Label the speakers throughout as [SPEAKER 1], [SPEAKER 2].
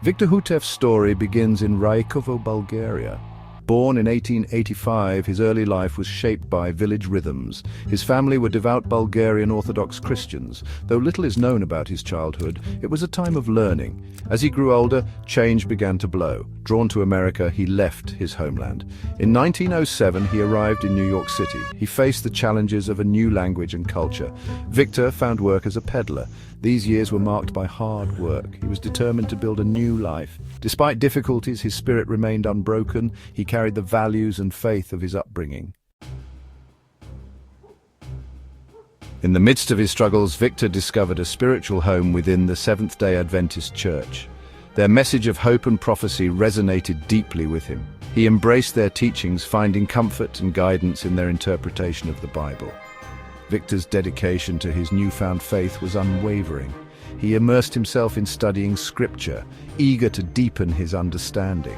[SPEAKER 1] Victor Houteff's story begins in Rajkovo, Bulgaria. Born in 1885, his early life was shaped by village rhythms. His family were devout Bulgarian Orthodox Christians. Though little is known about his childhood, it was a time of learning. As he grew older, change began to blow. Drawn to America, he left his homeland. In 1907, he arrived in New York City. He faced the challenges of a new language and culture. Victor found work as a peddler. These years were marked by hard work. He was determined to build a new life. Despite difficulties, his spirit remained unbroken. He carried the values and faith of his upbringing. In the midst of his struggles, Victor discovered a spiritual home within the Seventh-day Adventist Church. Their message of hope and prophecy resonated deeply with him. He embraced their teachings, finding comfort and guidance in their interpretation of the Bible. Victor's dedication to his newfound faith was unwavering. He immersed himself in studying Scripture, eager to deepen his understanding.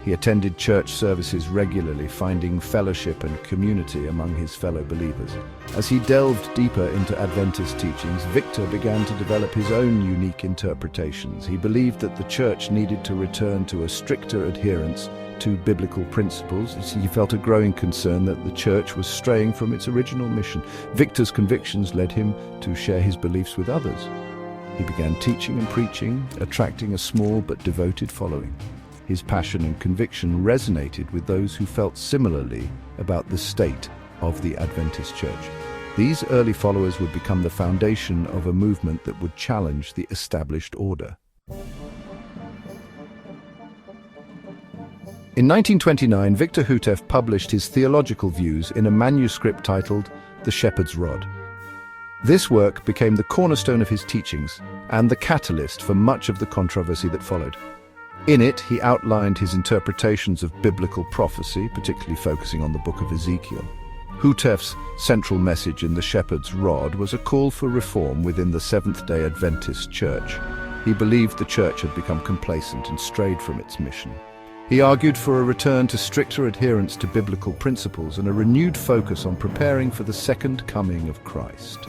[SPEAKER 1] He attended church services regularly, finding fellowship and community among his fellow believers. As he delved deeper into Adventist teachings, Victor began to develop his own unique interpretations. He believed that the church needed to return to a stricter adherence to biblical principles, as he felt a growing concern that the church was straying from its original mission. Victor's convictions led him to share his beliefs with others. He began teaching and preaching, attracting a small but devoted following. His passion and conviction resonated with those who felt similarly about the state of the Adventist Church. These early followers would become the foundation of a movement that would challenge the established order. In 1929, Victor Houteff published his theological views in a manuscript titled The Shepherd's Rod. This work became the cornerstone of his teachings and the catalyst for much of the controversy that followed. In it, he outlined his interpretations of biblical prophecy, particularly focusing on the book of Ezekiel. Houteff's central message in The Shepherd's Rod was a call for reform within the Seventh-day Adventist Church. He believed the church had become complacent and strayed from its mission. He argued for a return to stricter adherence to biblical principles and a renewed focus on preparing for the second coming of Christ.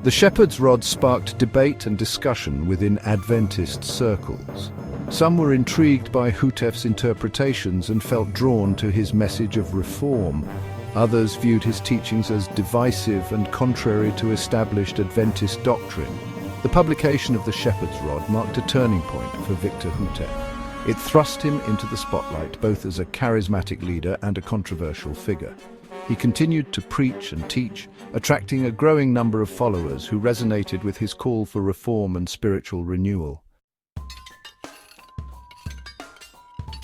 [SPEAKER 1] The Shepherd's Rod sparked debate and discussion within Adventist circles. Some were intrigued by Houteff's interpretations and felt drawn to his message of reform. Others viewed his teachings as divisive and contrary to established Adventist doctrine. The publication of The Shepherd's Rod marked a turning point for Victor Houteff. It thrust him into the spotlight both as a charismatic leader and a controversial figure. He continued to preach and teach, attracting a growing number of followers who resonated with his call for reform and spiritual renewal.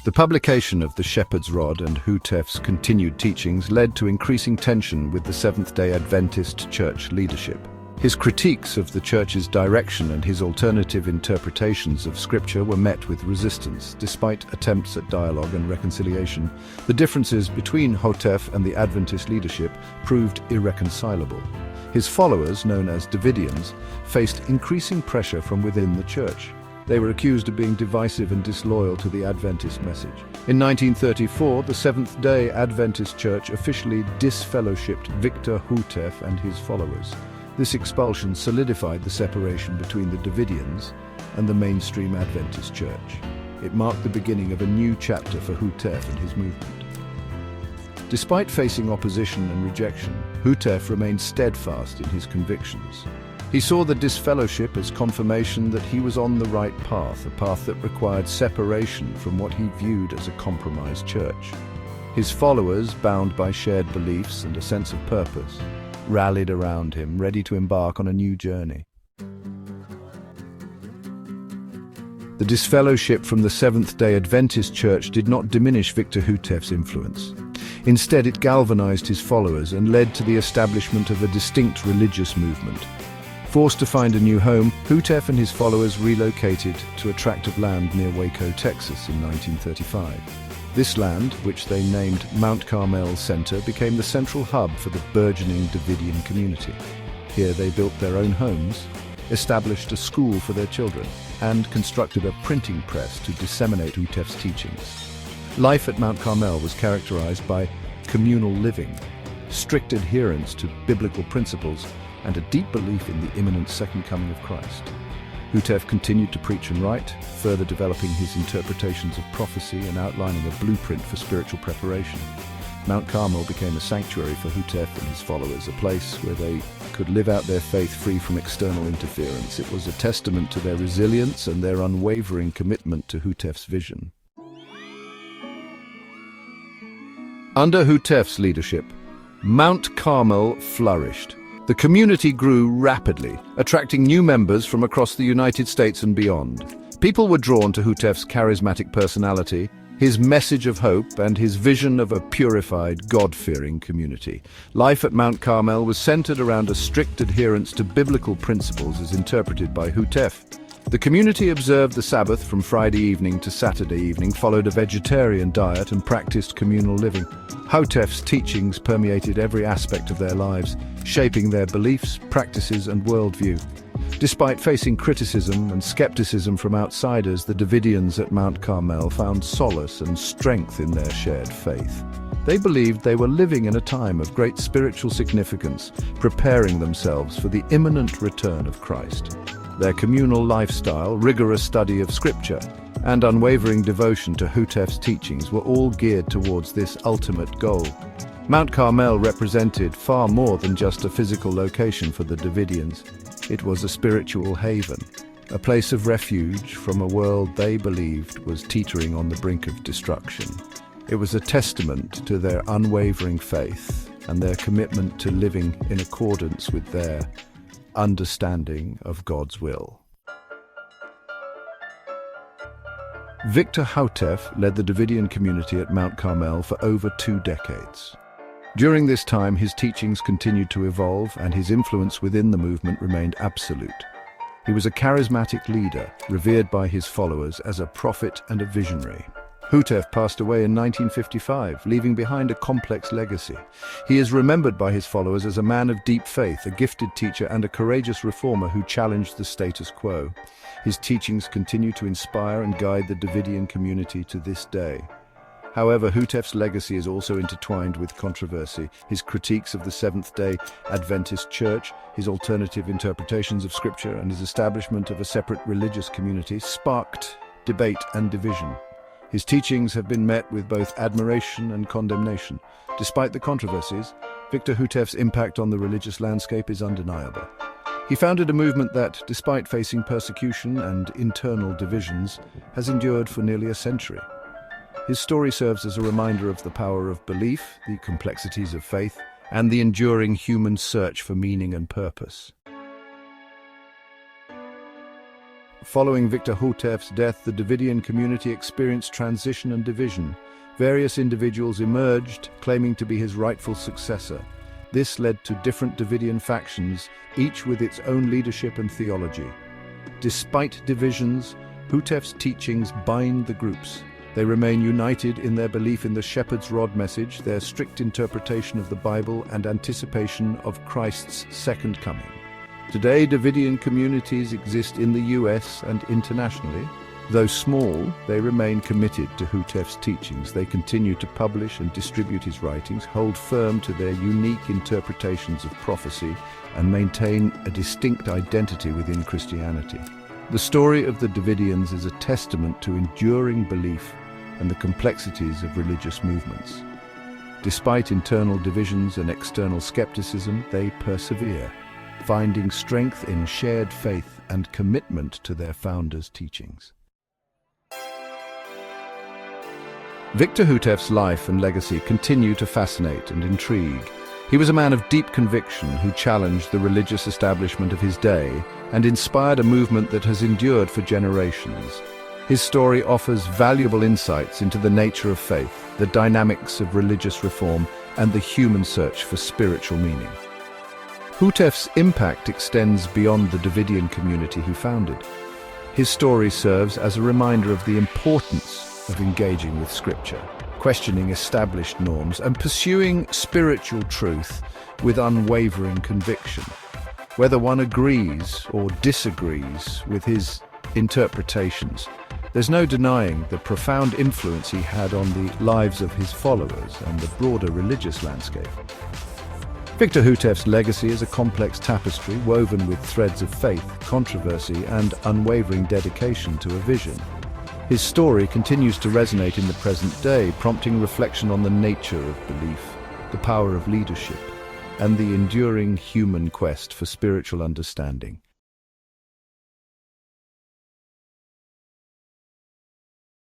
[SPEAKER 1] The publication of The Shepherd's Rod and Houteff's continued teachings led to increasing tension with the Seventh-day Adventist Church leadership. His critiques of the church's direction and his alternative interpretations of Scripture were met with resistance. Despite attempts at dialogue and reconciliation, the differences between Houteff and the Adventist leadership proved irreconcilable. His followers, known as Davidians, faced increasing pressure from within the church. They were accused of being divisive and disloyal to the Adventist message. In 1934, the Seventh-day Adventist Church officially disfellowshipped Victor Houteff and his followers. This expulsion solidified the separation between the Davidians and the mainstream Adventist Church. It marked the beginning of a new chapter for Houteff and his movement. Despite facing opposition and rejection, Houteff remained steadfast in his convictions. He saw the disfellowship as confirmation that he was on the right path, a path that required separation from what he viewed as a compromised church. His followers, bound by shared beliefs and a sense of purpose, rallied around him, ready to embark on a new journey. The disfellowship from the Seventh-day Adventist Church did not diminish Victor Houteff's influence. Instead, it galvanized his followers and led to the establishment of a distinct religious movement. Forced to find a new home, Houteff and his followers relocated to a tract of land near Waco, Texas in 1935. This land, which they named Mount Carmel Center, became the central hub for the burgeoning Davidian community. Here they built their own homes, established a school for their children, and constructed a printing press to disseminate Houteff's teachings. Life at Mount Carmel was characterized by communal living, strict adherence to biblical principles, and a deep belief in the imminent second coming of Christ. Houteff continued to preach and write, further developing his interpretations of prophecy and outlining a blueprint for spiritual preparation. Mount Carmel became a sanctuary for Houteff and his followers, a place where they could live out their faith free from external interference. It was a testament to their resilience and their unwavering commitment to Houteff's vision. Under Houteff's leadership, Mount Carmel flourished. The community grew rapidly, attracting new members from across the United States and beyond. People were drawn to Houteff's charismatic personality, his message of hope, and his vision of a purified, God-fearing community. Life at Mount Carmel was centered around a strict adherence to biblical principles as interpreted by Houteff. The community observed the Sabbath from Friday evening to Saturday evening, followed a vegetarian diet, and practiced communal living. Houteff's teachings permeated every aspect of their lives, shaping their beliefs, practices, and worldview. Despite facing criticism and skepticism from outsiders, the Davidians at Mount Carmel found solace and strength in their shared faith. They believed they were living in a time of great spiritual significance, preparing themselves for the imminent return of Christ. Their communal lifestyle, rigorous study of Scripture, and unwavering devotion to Houteff's teachings were all geared towards this ultimate goal. Mount Carmel represented far more than just a physical location for the Davidians. It was a spiritual haven, a place of refuge from a world they believed was teetering on the brink of destruction. It was a testament to their unwavering faith and their commitment to living in accordance with their understanding of God's will. Victor Houteff led the Davidian community at Mount Carmel for over 2 decades. During this time, his teachings continued to evolve and his influence within the movement remained absolute. He was a charismatic leader, revered by his followers as a prophet and a visionary. Houteff passed away in 1955, leaving behind a complex legacy. He is remembered by his followers as a man of deep faith, a gifted teacher, and a courageous reformer who challenged the status quo. His teachings continue to inspire and guide the Davidian community to this day. However, Houteff's legacy is also intertwined with controversy. His critiques of the Seventh-day Adventist Church, his alternative interpretations of Scripture, and his establishment of a separate religious community sparked debate and division. His teachings have been met with both admiration and condemnation. Despite the controversies, Victor Houteff's impact on the religious landscape is undeniable. He founded a movement that, despite facing persecution and internal divisions, has endured for nearly a century. His story serves as a reminder of the power of belief, the complexities of faith, and the enduring human search for meaning and purpose. Following Victor Houteff's death, the Davidian community experienced transition and division. Various individuals emerged, claiming to be his rightful successor. This led to different Davidian factions, each with its own leadership and theology. Despite divisions, Houteff's teachings bind the groups. They remain united in their belief in the shepherd's rod message, their strict interpretation of the Bible, and anticipation of Christ's second coming. Today, Davidian communities exist in the US and internationally. Though small, they remain committed to Houteff's teachings. They continue to publish and distribute his writings, hold firm to their unique interpretations of prophecy, and maintain a distinct identity within Christianity. The story of the Davidians is a testament to enduring belief and the complexities of religious movements. Despite internal divisions and external skepticism, they persevere, finding strength in shared faith and commitment to their founders' teachings. Victor Houteff's life and legacy continue to fascinate and intrigue. He was a man of deep conviction who challenged the religious establishment of his day and inspired a movement that has endured for generations. His story offers valuable insights into the nature of faith, the dynamics of religious reform, and the human search for spiritual meaning. Houteff's impact extends beyond the Davidian community he founded. His story serves as a reminder of the importance of engaging with Scripture, questioning established norms, and pursuing spiritual truth with unwavering conviction. Whether one agrees or disagrees with his interpretations, there's no denying the profound influence he had on the lives of his followers and the broader religious landscape. Victor Houteff's legacy is a complex tapestry woven with threads of faith, controversy, and unwavering dedication to a vision. His story continues to resonate in the present day, prompting reflection on the nature of belief, the power of leadership, and the enduring human quest for spiritual understanding.